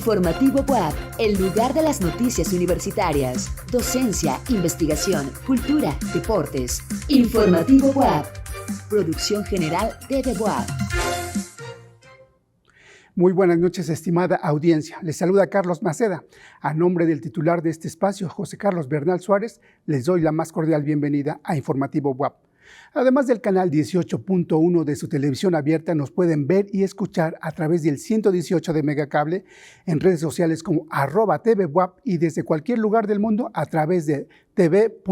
Informativo WAP, el lugar de las noticias universitarias, docencia, investigación, cultura, deportes. Informativo WAP, producción general de The WAP. Muy buenas noches, estimada audiencia. Les saluda Carlos Maceda. A nombre del titular de este espacio, José Carlos Bernal Suárez, les doy la más cordial bienvenida a Informativo WAP. Además del canal 18.1 de su televisión abierta, nos pueden ver y escuchar a través del 118 de Megacable, en redes sociales como @tvwap y desde cualquier lugar del mundo a través de tv.wap.mx.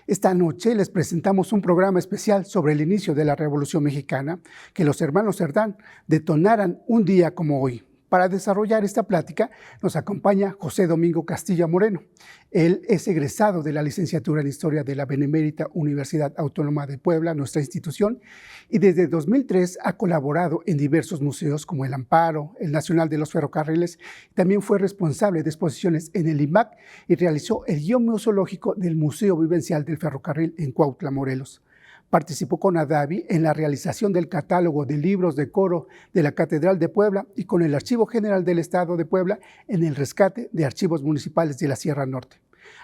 Esta noche les presentamos un programa especial sobre el inicio de la Revolución Mexicana, que los hermanos Cerdán detonaran un día como hoy. Para desarrollar esta plática nos acompaña José Domingo Castilla Moreno. Él es egresado de la licenciatura en Historia de la Benemérita Universidad Autónoma de Puebla, nuestra institución, y desde 2003 ha colaborado en diversos museos como el Amparo, el Nacional de los Ferrocarriles. También fue responsable de exposiciones en el IMAC y realizó el guión museológico del Museo Vivencial del Ferrocarril en Cuautla, Morelos. Participó con ADAVI en la realización del catálogo de libros de coro de la Catedral de Puebla y con el Archivo General del Estado de Puebla en el rescate de archivos municipales de la Sierra Norte.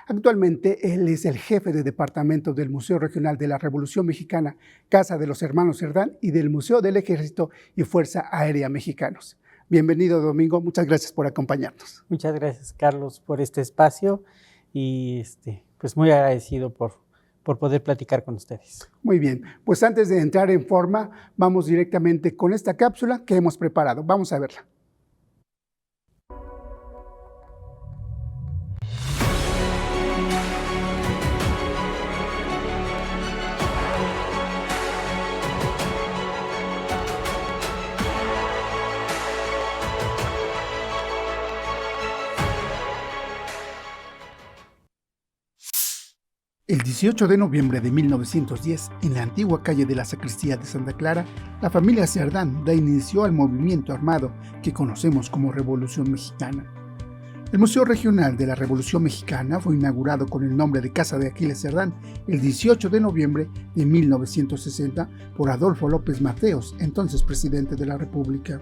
Actualmente, él es el jefe de departamento del Museo Regional de la Revolución Mexicana, Casa de los Hermanos Cerdán, y del Museo del Ejército y Fuerza Aérea Mexicanos. Bienvenido, Domingo. Muchas gracias por acompañarnos. Muchas gracias, Carlos, por este espacio y pues muy agradecido por poder platicar con ustedes. Muy bien, pues antes de entrar en forma, vamos directamente con esta cápsula que hemos preparado. Vamos a verla. El 18 de noviembre de 1910, en la antigua calle de la Sacristía de Santa Clara, la familia Cerdán da inicio al movimiento armado que conocemos como Revolución Mexicana. El Museo Regional de la Revolución Mexicana fue inaugurado con el nombre de Casa de Aquiles Cerdán el 18 de noviembre de 1960 por Adolfo López Mateos, entonces presidente de la República.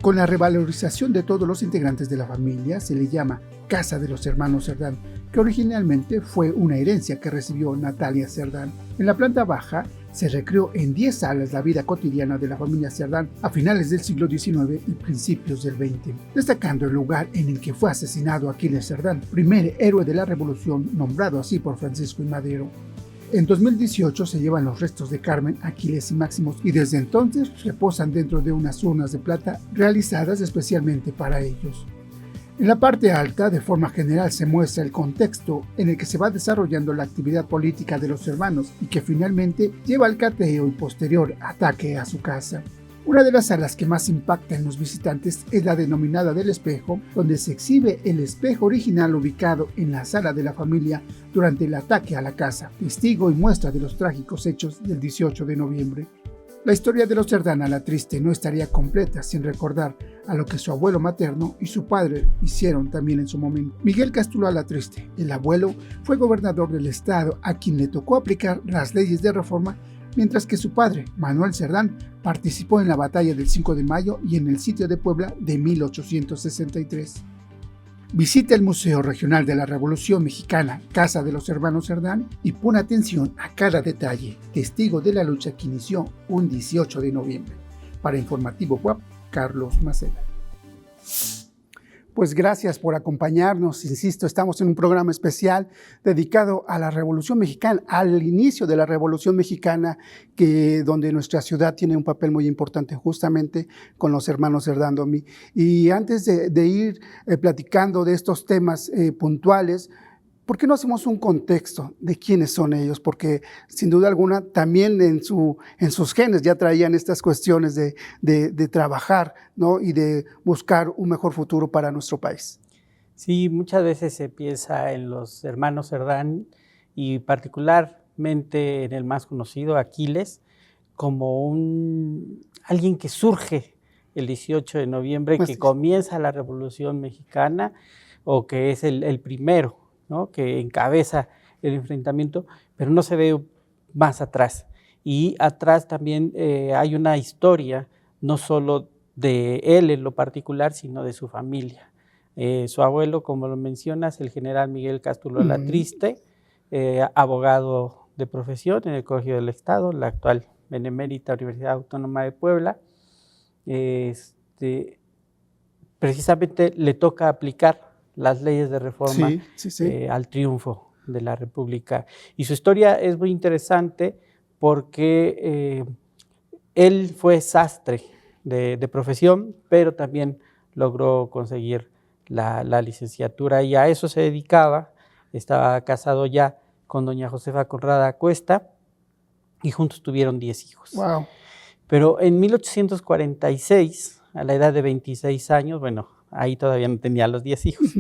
Con la revalorización de todos los integrantes de la familia, se le llama Casa de los Hermanos Cerdán, que originalmente fue una herencia que recibió Natalia Cerdán. En la planta baja se recreó en 10 salas la vida cotidiana de la familia Cerdán a finales del siglo XIX y principios del XX, destacando el lugar en el que fue asesinado Aquiles Cerdán, primer héroe de la Revolución, nombrado así por Francisco I. Madero. En 2018 se llevan los restos de Carmen, Aquiles y Máximos y desde entonces reposan dentro de unas urnas de plata realizadas especialmente para ellos. En la parte alta, de forma general, se muestra el contexto en el que se va desarrollando la actividad política de los hermanos y que finalmente lleva al cateo y posterior ataque a su casa. Una de las salas que más impacta en los visitantes es la denominada del espejo, donde se exhibe el espejo original ubicado en la sala de la familia durante el ataque a la casa, testigo y muestra de los trágicos hechos del 18 de noviembre. La historia de los Cerdán a la triste no estaría completa sin recordar a lo que su abuelo materno y su padre hicieron también en su momento. Miguel Cástulo a la triste, el abuelo, fue gobernador del estado a quien le tocó aplicar las leyes de reforma, mientras que su padre, Manuel Cerdán, participó en la batalla del 5 de mayo y en el sitio de Puebla de 1863. Visita el Museo Regional de la Revolución Mexicana, Casa de los Hermanos Cerdán, y pone atención a cada detalle, testigo de la lucha que inició un 18 de noviembre. Para Informativo WAP, Carlos Maceda. Pues gracias por acompañarnos. Insisto, estamos en un programa especial dedicado a la Revolución Mexicana, al inicio de la Revolución Mexicana, donde nuestra ciudad tiene un papel muy importante justamente con los hermanos Cerdán. Y antes de ir platicando de estos temas puntuales, ¿por qué no hacemos un contexto de quiénes son ellos? Porque sin duda alguna también en sus genes ya traían estas cuestiones de trabajar, ¿no? Y de buscar un mejor futuro para nuestro país. Sí, muchas veces se piensa en los hermanos Cerdán y particularmente en el más conocido, Aquiles, como alguien que surge el 18 de noviembre, pues que comienza la Revolución Mexicana o que es el primero, ¿no? Que encabeza el enfrentamiento, pero no se ve más atrás. Y atrás también hay una historia, no solo de él en lo particular, sino de su familia. Su abuelo, como lo mencionas, el general Miguel Cástulo Alatriste, abogado de profesión en el Colegio del Estado, la actual Benemérita Universidad Autónoma de Puebla. Precisamente le toca aplicar las leyes de reforma al triunfo de la República. Y su historia es muy interesante porque él fue sastre de profesión, pero también logró conseguir la licenciatura y a eso se dedicaba. Estaba casado ya con doña Josefa Conrada Cuesta y juntos tuvieron 10 hijos. Wow. Pero en 1846, a la edad de 26 años, bueno, ahí todavía no tenía los 10 hijos,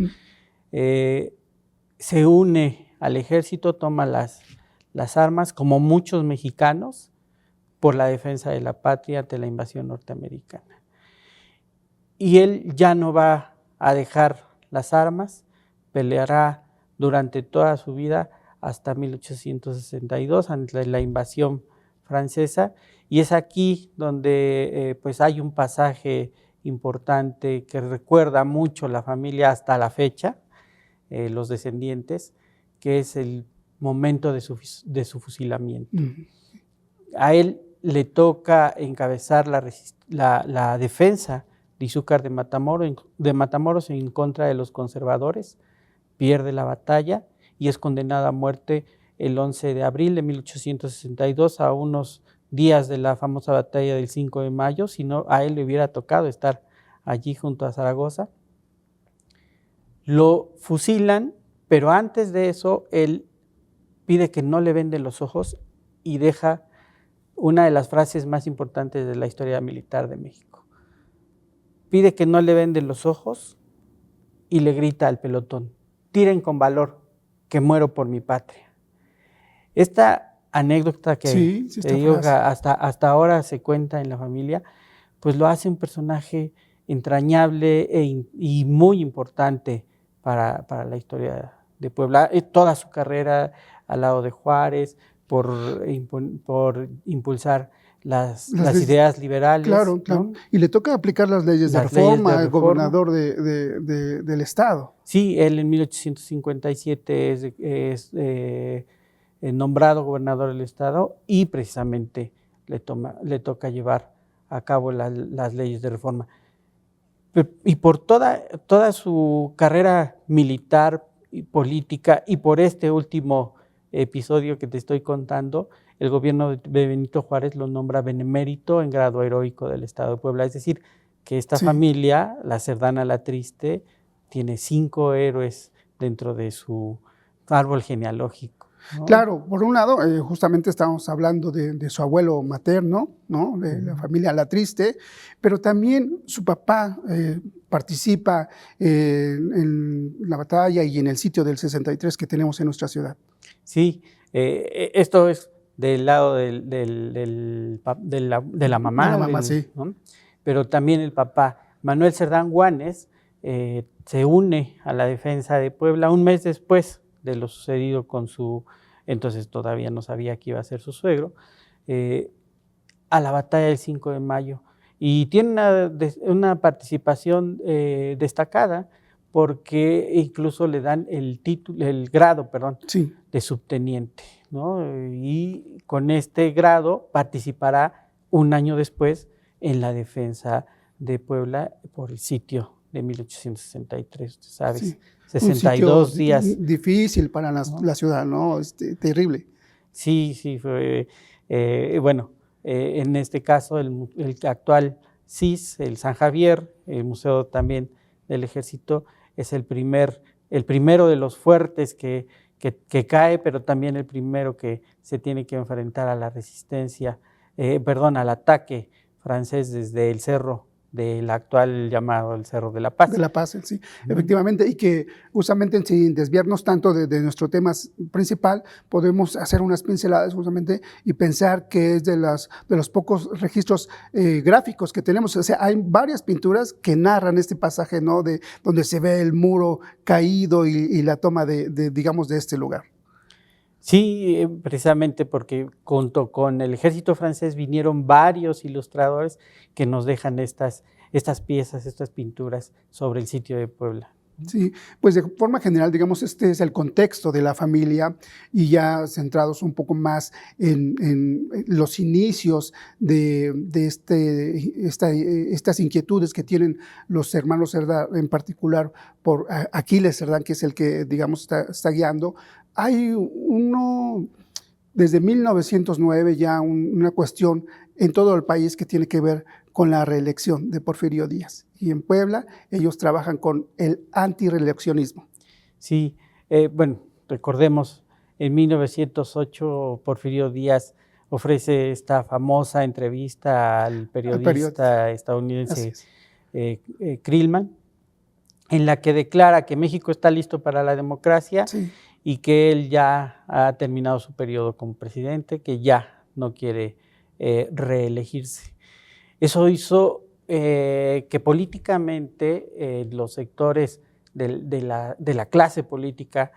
se une al ejército, toma las armas, como muchos mexicanos, por la defensa de la patria ante la invasión norteamericana. Y él ya no va a dejar las armas, peleará durante toda su vida hasta 1862 ante la invasión francesa, y es aquí donde pues hay un pasaje importante que recuerda mucho la familia hasta la fecha, los descendientes, que es el momento de su fusilamiento. A él le toca encabezar la defensa de Izúcar de Matamoros en contra de los conservadores, pierde la batalla y es condenado a muerte el 11 de abril de 1862, a unos días de la famosa batalla del 5 de mayo, si no a él le hubiera tocado estar allí junto a Zaragoza. Lo fusilan, pero antes de eso él pide que no le venden los ojos y deja una de las frases más importantes de la historia militar de México. Pide que no le venden los ojos y le grita al pelotón: tiren con valor, que muero por mi patria. Esta anécdota que te digo, hasta ahora se cuenta en la familia, pues lo hace un personaje entrañable y muy importante para la historia de Puebla. Toda su carrera al lado de Juárez, por impulsar las ideas liberales. Claro, claro. ¿No? Y le toca aplicar las leyes de reforma al gobernador del estado. Sí, él en 1857 es nombrado gobernador del estado y precisamente le toca llevar a cabo las leyes de reforma. Y por toda su carrera militar y política, y por este último episodio que te estoy contando, el gobierno de Benito Juárez lo nombra benemérito en grado heroico del estado de Puebla. Es decir, que esta familia, la Cerdán Alatriste, tiene 5 héroes dentro de su árbol genealógico, ¿no? Claro, por un lado, justamente estábamos hablando de su abuelo materno, ¿no? De la familia Alatriste, pero también su papá participa en la batalla y en el sitio del 63 que tenemos en nuestra ciudad. Sí, esto es del lado de la mamá. De la mamá, sí. ¿No? Pero también el papá, Manuel Cerdán Guanes, se une a la defensa de Puebla un mes después de lo sucedido con entonces todavía no sabía que iba a ser su suegro, a la batalla del 5 de mayo. Y tiene una participación destacada, porque incluso le dan el grado de subteniente, ¿no? Y con este grado participará un año después en la defensa de Puebla por el sitio de 1863, ¿sabes? Sí. 62 días. Difícil para la ciudad, ¿no? Terrible. Sí, fue, en este caso el actual CIS, el San Javier, el Museo también del Ejército, es el primero de los fuertes que cae, pero también el primero que se tiene que enfrentar a la resistencia, al ataque francés desde el cerro del actual llamado el Cerro de la Paz. De la Paz, sí, efectivamente, y que justamente sin desviarnos tanto de nuestro tema principal, podemos hacer unas pinceladas justamente y pensar que es de los pocos registros gráficos que tenemos. O sea, hay varias pinturas que narran este pasaje, ¿no? Donde se ve el muro caído y la toma digamos, de este lugar. Sí, precisamente porque junto con el ejército francés vinieron varios ilustradores que nos dejan estas piezas, estas pinturas sobre el sitio de Puebla. Sí, pues de forma general, digamos, este es el contexto de la familia y ya centrados un poco más en los inicios de estas inquietudes que tienen los hermanos Cerdán, en particular por Aquiles Cerdán, que es el que, digamos, está guiando. Hay desde 1909 ya una cuestión en todo el país que tiene que ver con la reelección de Porfirio Díaz. Y en Puebla ellos trabajan con el antireeleccionismo. Sí, bueno, recordemos, en 1908 Porfirio Díaz ofrece esta famosa entrevista al periodista estadounidense Krillman, en la que declara que México está listo para la democracia, sí, y que él ya ha terminado su periodo como presidente, que ya no quiere reelegirse. Eso hizo que políticamente los sectores de la clase política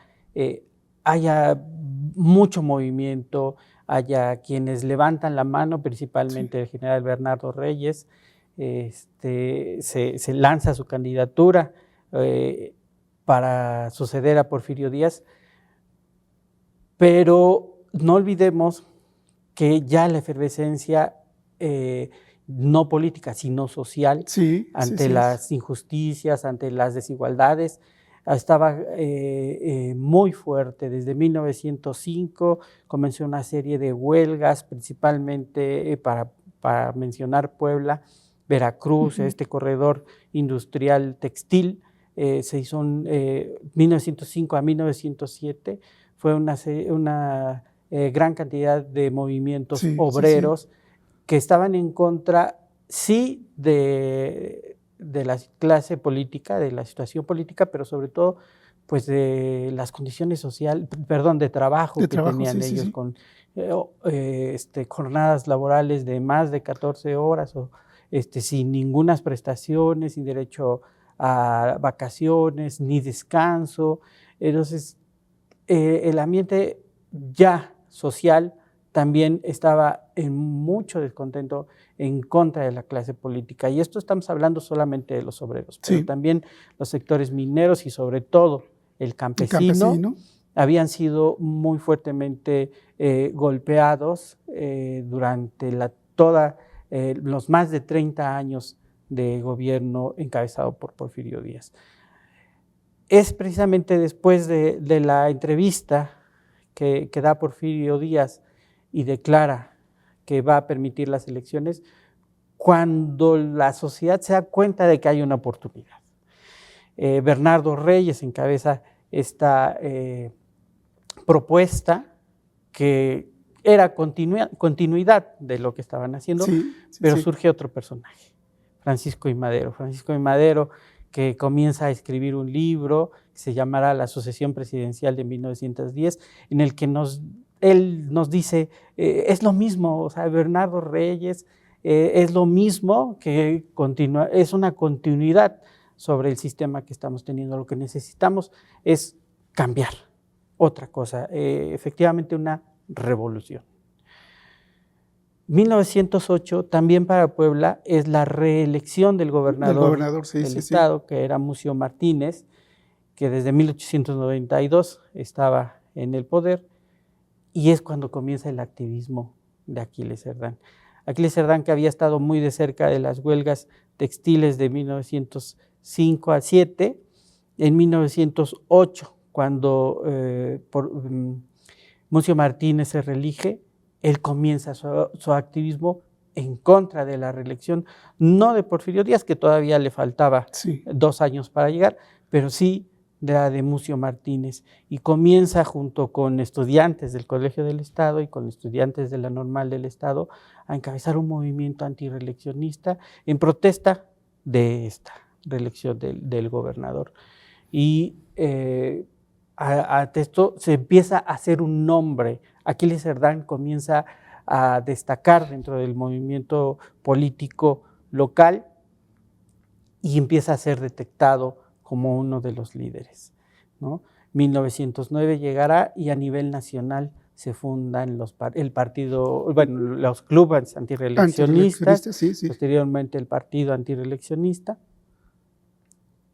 haya mucho movimiento, haya quienes levantan la mano, principalmente el general Bernardo Reyes, se lanza su candidatura para suceder a Porfirio Díaz, pero no olvidemos que ya la efervescencia no política, sino social, ante las injusticias, ante las desigualdades, estaba muy fuerte. Desde 1905 comenzó una serie de huelgas, principalmente para mencionar Puebla, Veracruz, este corredor industrial textil, se hizo en 1905 a 1907, fue una gran cantidad de movimientos obreros que estaban en contra, sí, de la clase política, de la situación política, pero sobre todo, pues, de las condiciones sociales, de trabajo que tenían ellos, con jornadas laborales de más de 14 horas, o sin ninguna prestaciones, sin derecho a vacaciones, ni descanso. Entonces, el ambiente ya social también estaba en mucho descontento en contra de la clase política. Y esto estamos hablando solamente de los obreros, pero también los sectores mineros y sobre todo el campesino habían sido muy fuertemente golpeados durante los más de 30 años de gobierno encabezado por Porfirio Díaz. Es precisamente después de la entrevista que da Porfirio Díaz y declara que va a permitir las elecciones, cuando la sociedad se da cuenta de que hay una oportunidad. Bernardo Reyes encabeza esta propuesta que era continuidad de lo que estaban haciendo, pero surge otro personaje, Francisco I. Madero. Francisco I. Madero, que comienza a escribir un libro que se llamará La Sucesión Presidencial de 1910, en el que él nos dice, es lo mismo, o sea, Bernardo Reyes es lo mismo, que es una continuidad sobre el sistema que estamos teniendo. Lo que necesitamos es cambiar otra cosa, efectivamente una revolución. 1908 también para Puebla es la reelección del gobernador del estado, que era Múcio Martínez, que desde 1892 estaba en el poder, y es cuando comienza el activismo de Aquiles Cerdán. Aquiles Cerdán, que había estado muy de cerca de las huelgas textiles de 1905 a 7, en 1908, cuando Múcio Martínez se reelige, él comienza su activismo en contra de la reelección, no de Porfirio Díaz, que todavía le faltaba 2 años para llegar, pero sí de la de Múcio Martínez, y comienza junto con estudiantes del Colegio del Estado y con estudiantes de la Normal del Estado a encabezar un movimiento antirreeleccionista en protesta de esta reelección del gobernador. Y ante esto se empieza a hacer un nombre. Aquiles Cerdán comienza a destacar dentro del movimiento político local y empieza a ser detectado como uno de los líderes, ¿no? 1909 llegará y a nivel nacional se fundan los clubes antirreeleccionistas, sí. Posteriormente el partido antirreeleccionista,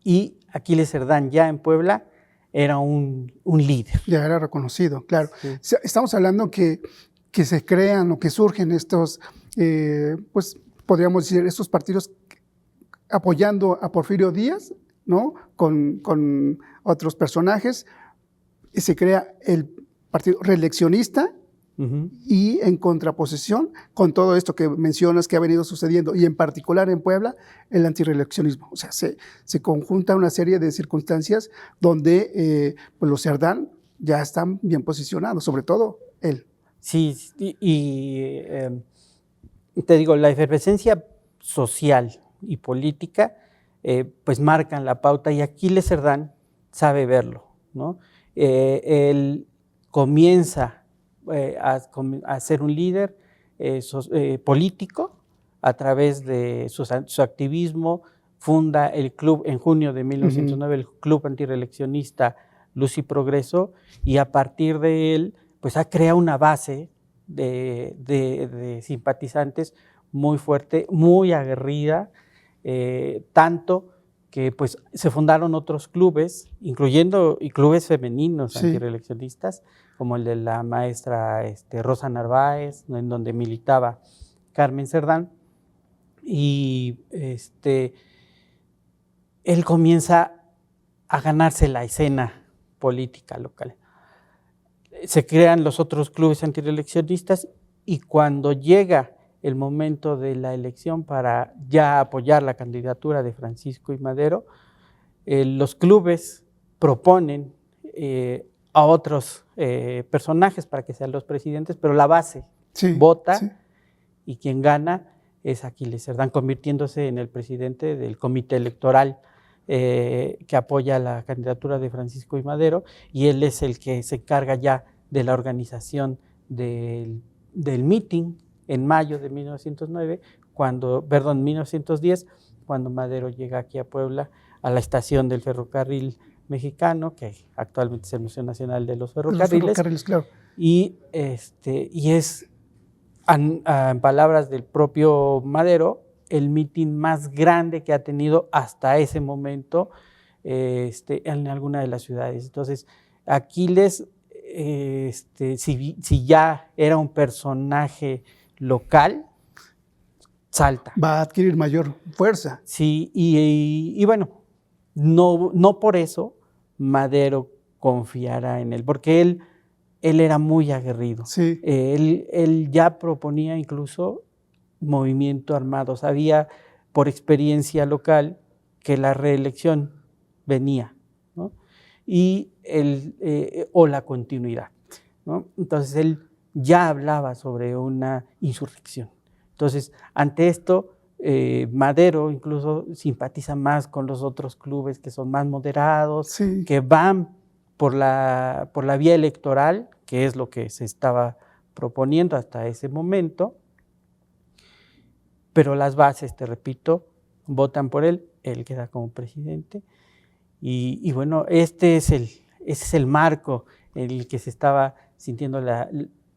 y Aquiles Cerdán ya en Puebla era un líder. Ya era reconocido, claro. Sí. Estamos hablando que se crean o que surgen estos, pues podríamos decir, estos partidos apoyando a Porfirio Díaz, ¿no? Con otros personajes, y se crea el partido reeleccionista, y en contraposición con todo esto que mencionas que ha venido sucediendo, y en particular en Puebla, el antirreeleccionismo. O sea, se conjunta una serie de circunstancias donde pues los Cerdán ya están bien posicionados, sobre todo él. Sí, te digo, la efervescencia social y política pues marcan la pauta, y Aquiles Cerdán sabe verlo, ¿no? Él comienza a ser un líder político a través de su activismo. Funda el club en junio de 1909, el Club Antirreeleccionista Luz y Progreso, y a partir de él pues ha creado una base de simpatizantes muy fuerte, muy aguerrida, tanto que pues se fundaron otros clubes, incluyendo clubes femeninos antirreeleccionistas, como el de la maestra Rosa Narváez, en donde militaba Carmen Cerdán, y él comienza a ganarse la escena política local. Se crean los otros clubes antirreeleccionistas, y cuando llega el momento de la elección para ya apoyar la candidatura de Francisco I. Madero, los clubes proponen a otros personajes para que sean los presidentes, pero la base vota, y quien gana es Aquiles Cerdán, convirtiéndose en el presidente del comité electoral que apoya la candidatura de Francisco I. Madero, y él es el que se encarga ya de la organización del meeting en mayo de 1910, cuando Madero llega aquí a Puebla, a la estación del ferrocarril mexicano, que actualmente es el Museo Nacional de los Ferrocarriles. Claro. Y es, en palabras del propio Madero, el mitin más grande que ha tenido hasta ese momento en alguna de las ciudades. Entonces, Aquiles, si ya era un personaje local, salta. Va a adquirir mayor fuerza. Sí, y bueno, no por eso Madero confiará en él, porque él era muy aguerrido. Sí. Él ya proponía incluso movimiento armado. Sabía por experiencia local que la reelección venía, ¿no? O la continuidad, ¿no? Entonces él ya hablaba sobre una insurrección. Entonces, ante esto, Madero incluso simpatiza más con los otros clubes que son más moderados, que van por la vía electoral, que es lo que se estaba proponiendo hasta ese momento, pero las bases, te repito, votan por él queda como presidente, y bueno, ese es el marco en el que se estaba sintiendo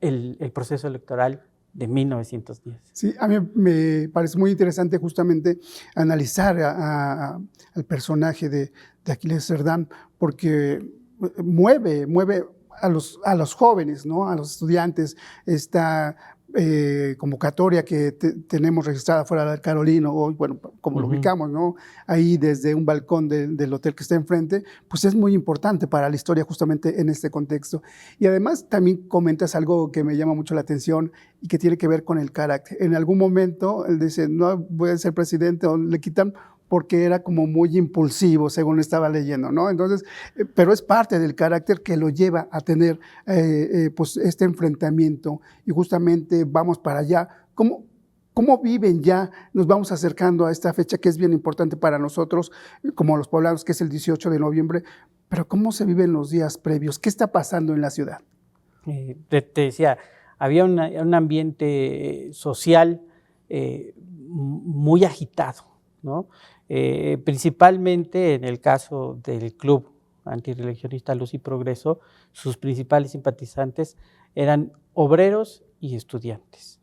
el proceso electoral de 1910. Sí, a mí me parece muy interesante justamente analizar al personaje de Aquiles Cerdán, porque mueve a los jóvenes, ¿no? A los estudiantes. Esta convocatoria que tenemos registrada fuera del Carolino, o bueno, como lo ubicamos, ¿no? Ahí desde un balcón del hotel que está enfrente, pues es muy importante para la historia justamente en este contexto. Y además también comentas algo que me llama mucho la atención y que tiene que ver con el carácter. En algún momento él dice, no voy a ser presidente, o le quitan porque era como muy impulsivo, según estaba leyendo, ¿no? Entonces, pero es parte del carácter que lo lleva a tener pues este enfrentamiento, y justamente vamos para allá. ¿Cómo viven ya? Nos vamos acercando a esta fecha que es bien importante para nosotros, como los poblanos, que es el 18 de noviembre, pero ¿cómo se viven los días previos? ¿Qué está pasando en la ciudad? Te decía, había un ambiente social muy agitado, ¿no? Principalmente en el caso del Club antirreeleccionista Luz y Progreso, sus principales simpatizantes eran obreros y estudiantes.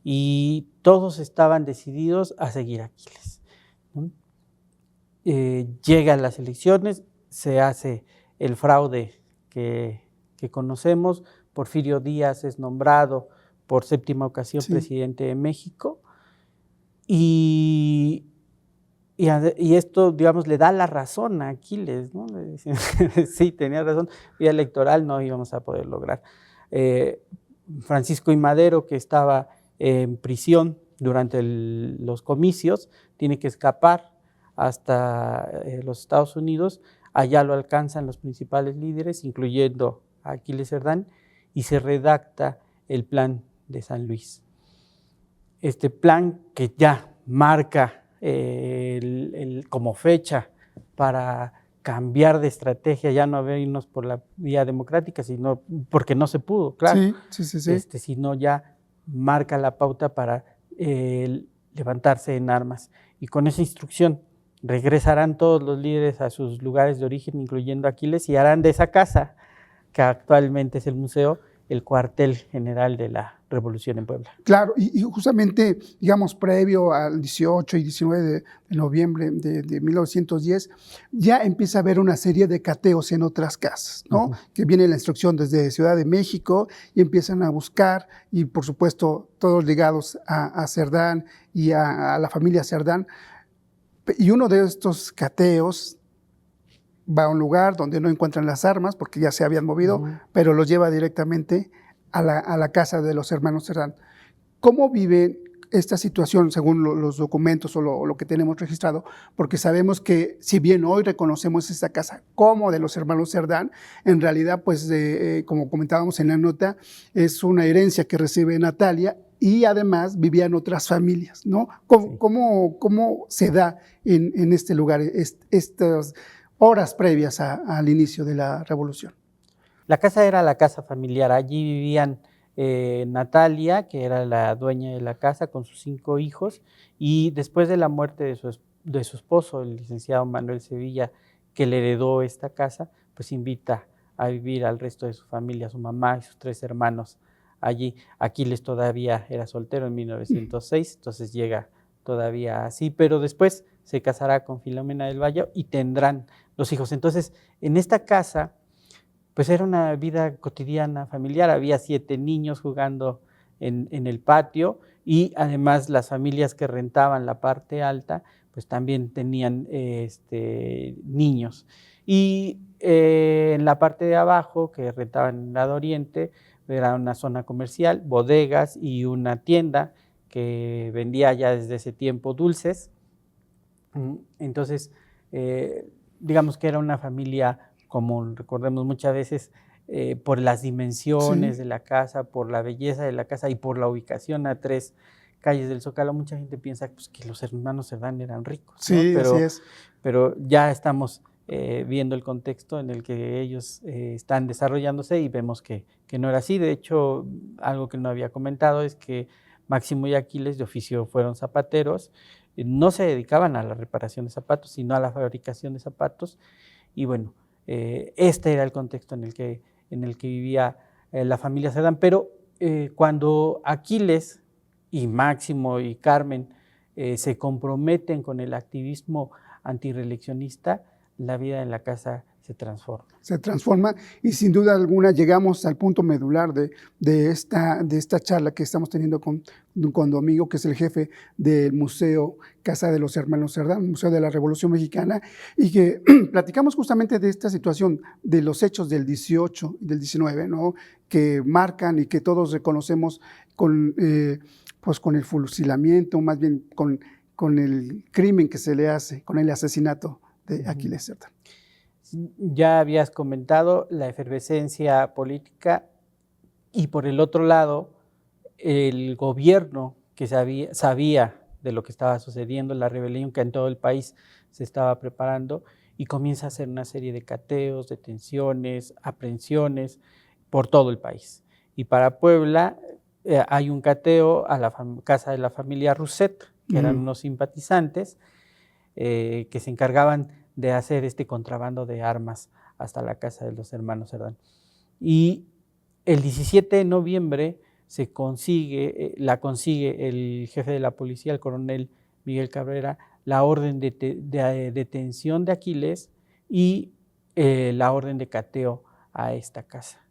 Y todos estaban decididos a seguir a Aquiles, ¿no? Llegan las elecciones, se hace el fraude que conocemos, Porfirio Díaz es nombrado por 7ª ocasión presidente de México, y esto, digamos, le da la razón a Aquiles, ¿no? Le dicen, sí, tenía razón, vía electoral no íbamos a poder lograr. Francisco I. Madero, que estaba en prisión durante los comicios, tiene que escapar hasta los Estados Unidos. Allá lo alcanzan los principales líderes, incluyendo a Aquiles Cerdán, y se redacta el Plan de San Luis. Este plan que ya marca como fecha para cambiar de estrategia, ya no irnos por la vía democrática, sino porque no se pudo, claro. Sí. Sino ya marca la pauta para levantarse en armas. Y con esa instrucción regresarán todos los líderes a sus lugares de origen, incluyendo Aquiles, y harán de esa casa, que actualmente es el museo, el cuartel general de la Revolución en Puebla. Claro, y justamente, digamos, previo al 18 y 19 de noviembre de 1910, ya empieza a haber una serie de cateos en otras casas, ¿no? Que viene la instrucción desde Ciudad de México y empiezan a buscar, y por supuesto todos ligados a Cerdán y a la familia Cerdán. Y uno de estos cateos va a un lugar donde no encuentran las armas, porque ya se habían movido, pero los lleva directamente a la casa de los hermanos Cerdán. ¿Cómo vive esta situación según los documentos o lo que tenemos registrado? Porque sabemos que si bien hoy reconocemos esta casa como de los hermanos Cerdán, en realidad, pues, como comentábamos en la nota, es una herencia que recibe Natalia, y además vivían otras familias, ¿no? ¿Cómo se da en este lugar estas horas previas al inicio de la revolución? La casa era la casa familiar. Allí vivían Natalia, que era la dueña de la casa, con sus 5 hijos, y después de la muerte de su esposo, el licenciado Manuel Sevilla, que le heredó esta casa, pues invita a vivir al resto de su familia, su mamá y sus 3 hermanos allí. Aquiles todavía era soltero en 1906, entonces llega todavía así, pero después se casará con Filomena del Valle y tendrán 2 hijos. Entonces, en esta casa, pues era una vida cotidiana, familiar. Había 7 niños jugando en el patio, y además las familias que rentaban la parte alta, pues también tenían niños. Y en la parte de abajo, que rentaban en el lado oriente, era una zona comercial, bodegas y una tienda que vendía ya desde ese tiempo dulces. Entonces, digamos que era una familia común. Recordemos muchas veces por las dimensiones de la casa, por la belleza de la casa y por la ubicación a 3 calles del Zócalo, mucha gente piensa pues, que los hermanos Cerdán eran ricos, ¿no? Sí, así es. Pero ya estamos viendo el contexto en el que ellos están desarrollándose, y vemos que no era así. De hecho, algo que no había comentado es que Máximo y Aquiles de oficio fueron zapateros, no se dedicaban a la reparación de zapatos, sino a la fabricación de zapatos, y bueno, este era el contexto en el que vivía la familia Cerdán. Pero cuando Aquiles y Máximo y Carmen se comprometen con el activismo antirreeleccionista, la vida en la casa se transforma. Se transforma, y sin duda alguna llegamos al punto medular de esta charla que estamos teniendo con tu amigo, que es el jefe del Museo Casa de los Hermanos Cerdán, Museo de la Revolución Mexicana, y que platicamos justamente de esta situación, de los hechos del 18 y del 19, ¿no? Que marcan y que todos reconocemos pues con el fusilamiento, más bien con el crimen que se le hace, con el asesinato de Aquiles Cerdán. Ya habías comentado la efervescencia política, y por el otro lado, el gobierno que sabía de lo que estaba sucediendo, la rebelión que en todo el país se estaba preparando, y comienza a hacer una serie de cateos, detenciones, aprehensiones por todo el país. Y para Puebla hay un cateo a la casa de la familia Rousset, que eran unos simpatizantes que se encargaban de hacer este contrabando de armas hasta la casa de los hermanos Cerdán. Y el 17 de noviembre la consigue el jefe de la policía, el coronel Miguel Cabrera, la orden de detención de Aquiles y la orden de cateo a esta casa.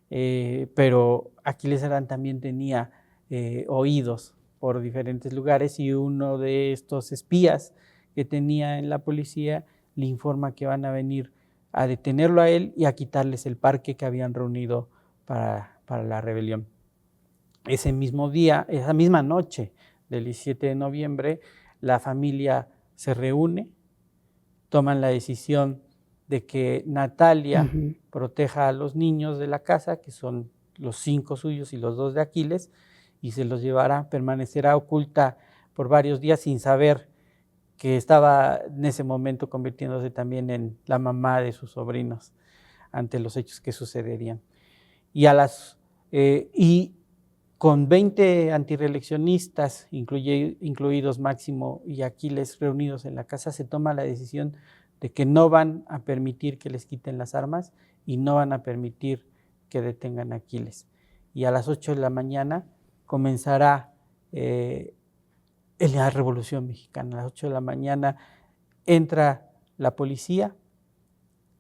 Pero Aquiles Cerdán también tenía oídos por diferentes lugares, y uno de estos espías que tenía en la policía le informa que van a venir a detenerlo a él y a quitarles el parque que habían reunido para la rebelión. Ese mismo día, esa misma noche del 17 de noviembre, la familia se reúne, toman la decisión de que Natalia proteja a los niños de la casa, que son los 5 suyos y los 2 de Aquiles, y se los llevará, permanecerá oculta por varios días sin saber que estaba en ese momento convirtiéndose también en la mamá de sus sobrinos ante los hechos que sucederían. Y con 20 antireeleccionistas, incluidos Máximo y Aquiles, reunidos en la casa, se toma la decisión de que no van a permitir que les quiten las armas y no van a permitir que detengan a Aquiles. Y a las 8 de la mañana comenzará la Revolución Mexicana. A las 8 de la mañana entra la policía,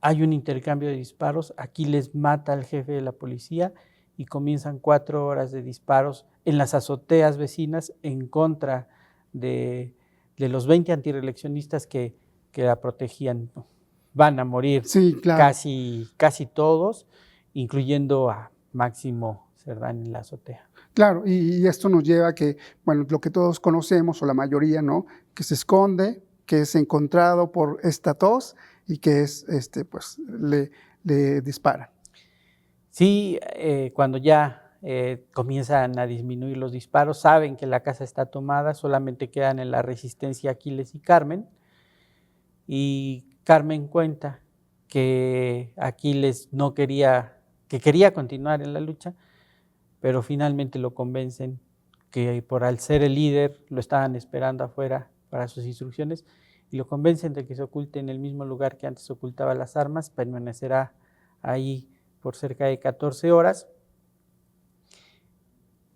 hay un intercambio de disparos, Aquiles mata al jefe de la policía y comienzan 4 horas de disparos en las azoteas vecinas en contra de los 20 antireeleccionistas que la protegían. Van a morir, sí, claro, casi todos, incluyendo a Máximo Cerdán en la azotea. Claro, y esto nos lleva a que, bueno, lo que todos conocemos, o la mayoría, ¿no?, que se esconde, que es encontrado por esta tos y que es, pues, le disparan. Sí, cuando ya comienzan a disminuir los disparos, saben que la casa está tomada, solamente quedan en la resistencia Aquiles y Carmen, y Carmen cuenta que Aquiles quería continuar en la lucha, pero finalmente lo convencen que por al ser el líder lo estaban esperando afuera para sus instrucciones, y lo convencen de que se oculte en el mismo lugar que antes ocultaba las armas. Permanecerá ahí por cerca de 14 horas,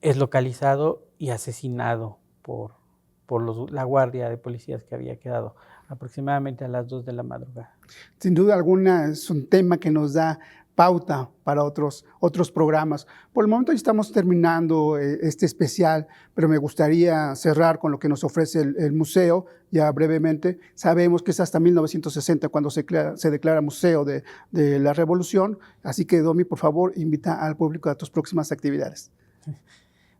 es localizado y asesinado por la guardia de policías que había quedado aproximadamente a las 2 de la madrugada. Sin duda alguna es un tema que nos da pauta para otros programas. Por el momento ya estamos terminando este especial, pero me gustaría cerrar con lo que nos ofrece el museo, ya brevemente. Sabemos que es hasta 1960 cuando se declara Museo de la Revolución, así que Domi, por favor, invita al público a tus próximas actividades.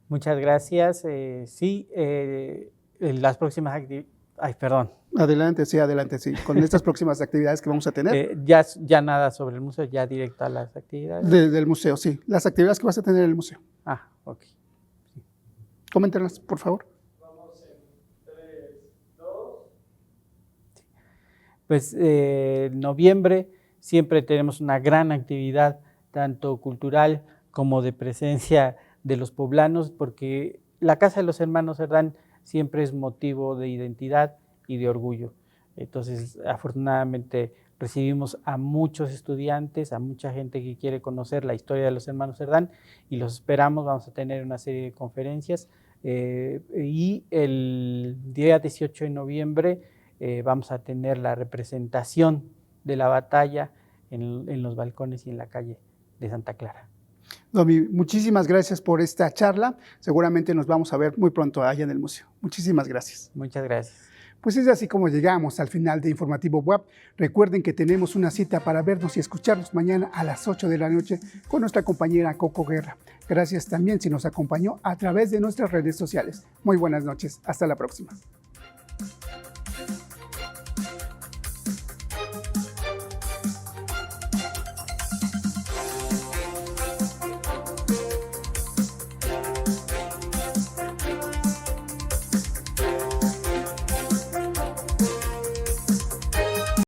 Muchas gracias. Las próximas actividades... Ay, perdón. Adelante, sí. Con estas próximas actividades que vamos a tener. Ya nada sobre el museo, ya directo a las actividades. Del museo, sí. Las actividades que vas a tener en el museo. Ah, ok. Sí. Coméntalas, por favor. Vamos en 3, 2. Sí. Pues en noviembre siempre tenemos una gran actividad, tanto cultural como de presencia de los poblanos, porque la Casa de los Hermanos Cerdán siempre es motivo de identidad y de orgullo. Entonces, afortunadamente, recibimos a muchos estudiantes, a mucha gente que quiere conocer la historia de los hermanos Cerdán, y los esperamos. Vamos a tener una serie de conferencias y el día 18 de noviembre vamos a tener la representación de la batalla en los balcones y en la calle de Santa Clara. Domi, muchísimas gracias por esta charla. Seguramente nos vamos a ver muy pronto allá en el museo. Muchísimas gracias. Muchas gracias. Pues es así como llegamos al final de Informativo Web. Recuerden que tenemos una cita para vernos y escucharnos mañana a las 8 de la noche con nuestra compañera Coco Guerra. Gracias también si nos acompañó a través de nuestras redes sociales. Muy buenas noches. Hasta la próxima.